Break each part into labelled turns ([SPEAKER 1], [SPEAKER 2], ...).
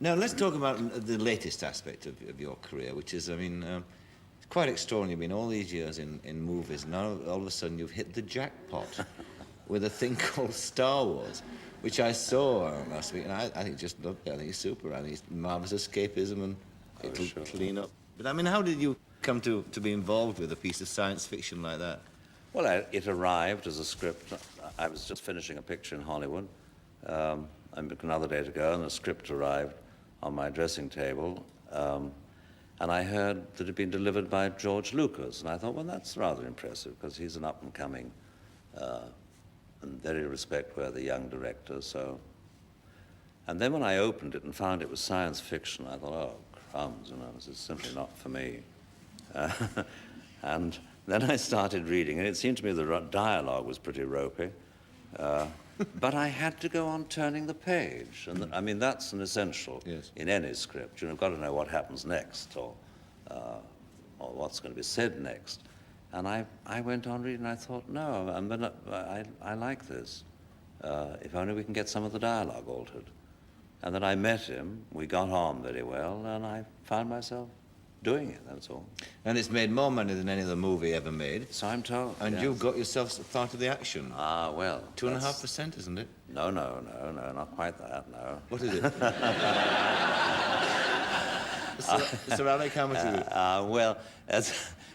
[SPEAKER 1] Now, let's talk about the latest aspect of your career, which is, I mean, it's quite extraordinary. You've been all these years in movies, and now all of a sudden you've hit the jackpot with a thing called Star Wars, which I saw last week, and I think just loved it. I think it's super. I think it's marvellous escapism, and it'll clean up. But, I mean, how did you come to be involved with a piece of science fiction like that?
[SPEAKER 2] Well, it arrived as a script. I was just finishing a picture in Hollywood. Another day to go, and the script arrived on my dressing table, and I heard that it had been delivered by George Lucas, and I thought, well, that's rather impressive, because he's an up-and-coming and very respect-worthy young director, so... And then when I opened it and found it was science fiction, I thought, oh, crumbs, you know, this is simply not for me. And then I started reading, and it seemed to me the dialogue was pretty ropey. But I had to go on turning the page, and I mean, that's an essential in any script. You've got to know what happens next, or what's going to be said next. And I went on reading, and I thought, no, I like this. If only we can get some of the dialogue altered. And then I met him, we got on very well, and I found myself doing it, that's all.
[SPEAKER 1] And it's made more money than any other movie ever made.
[SPEAKER 2] So I'm told.
[SPEAKER 1] And
[SPEAKER 2] yes.
[SPEAKER 1] you've got yourself part of the action.
[SPEAKER 2] Ah, well.
[SPEAKER 1] 2.5%, isn't it?
[SPEAKER 2] No, not quite that, no.
[SPEAKER 1] What is it? Sir Alec, how much is it?
[SPEAKER 2] Well,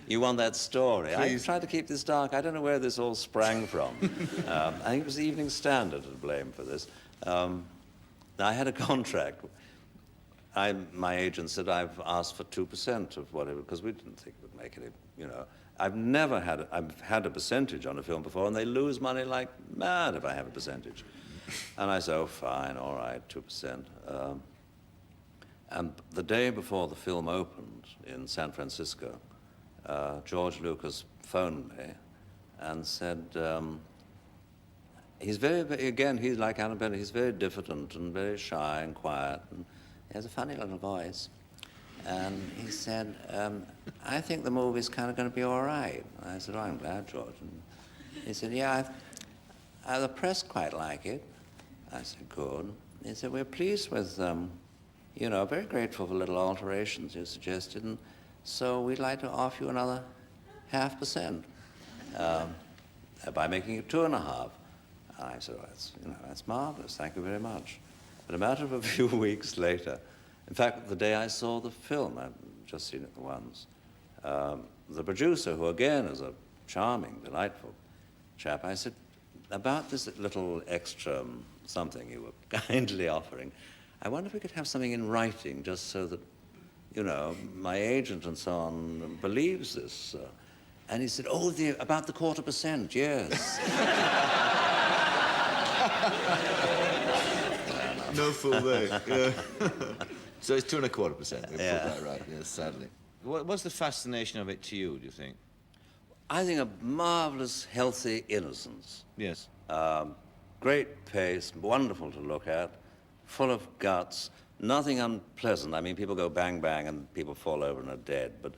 [SPEAKER 2] you want that story?
[SPEAKER 1] Please.
[SPEAKER 2] I tried to keep this dark. I don't know where this all sprang from. I think it was the Evening Standard to blame for this. I had a contract. My agent said, I've asked for 2% of whatever, because we didn't think it would make any, you know. I've had a percentage on a film before, and they lose money like mad if I have a percentage. And I said, oh, fine, all right, 2%. And the day before the film opened in San Francisco, George Lucas phoned me and said, he's he's like Alan Bennett, he's very diffident and very shy and quiet, and he has a funny little voice. And he said, I think the movie's kind of going to be all right. And I said, oh, I'm glad, George. And he said, yeah, the press quite like it. I said, good. He said, we're pleased with, you know, very grateful for little alterations you suggested, and so we'd like to offer you another 0.5% by making it 2.5%. And I said, oh, that's marvelous, thank you very much. But a matter of a few weeks later, in fact, the day I saw the film, I've just seen it once, the producer, who again is a charming, delightful chap, I said, about this little extra something you were kindly offering, I wonder if we could have something in writing just so that, you know, my agent and so on believes this. And he said, oh, about the 0.25%, yes.
[SPEAKER 1] No fool there. Yeah. So it's 2.25%. We've put that right, yes, sadly. What's the fascination of it to you, do you think?
[SPEAKER 2] I think a marvelous, healthy innocence.
[SPEAKER 1] Yes.
[SPEAKER 2] Great pace, wonderful to look at, full of guts, nothing unpleasant. I mean, people go bang, bang, and people fall over and are dead, but,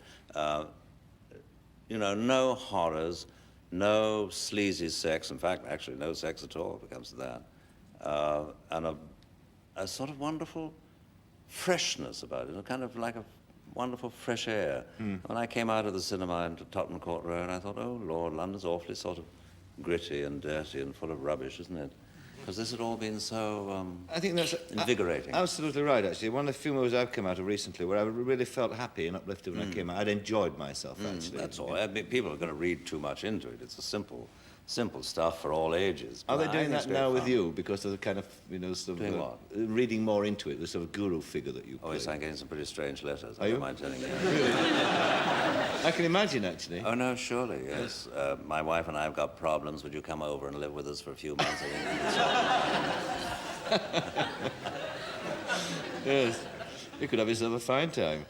[SPEAKER 2] you know, no horrors, no sleazy sex. In fact, actually, no sex at all if it comes to that. And a sort of wonderful freshness about it, kind of like a wonderful fresh air. When I came out of the cinema into Tottenham Court Road, I thought, oh, Lord, London's awfully sort of gritty and dirty and full of rubbish, isn't it? Because this had all been so
[SPEAKER 1] I think that's
[SPEAKER 2] invigorating.
[SPEAKER 1] Absolutely right, actually. One of the few movies I've come out of recently where I really felt happy and uplifted when I came out. I'd enjoyed myself, actually.
[SPEAKER 2] That's all. I mean, people are going to read too much into it. It's a simple stuff for all ages.
[SPEAKER 1] Are they doing that now with you because of the kind of, you know, sort
[SPEAKER 2] Doing
[SPEAKER 1] of
[SPEAKER 2] what?
[SPEAKER 1] reading more into it, the sort of guru figure that you play?
[SPEAKER 2] Oh, yes, I'm getting some pretty strange letters.
[SPEAKER 1] Are you?
[SPEAKER 2] I don't mind telling you.
[SPEAKER 1] Really? I can imagine, actually.
[SPEAKER 2] Oh, no, surely, yes. My wife and I have got problems. Would you come over and live with us for a few months?
[SPEAKER 1] Yes. You could have yourself a fine time.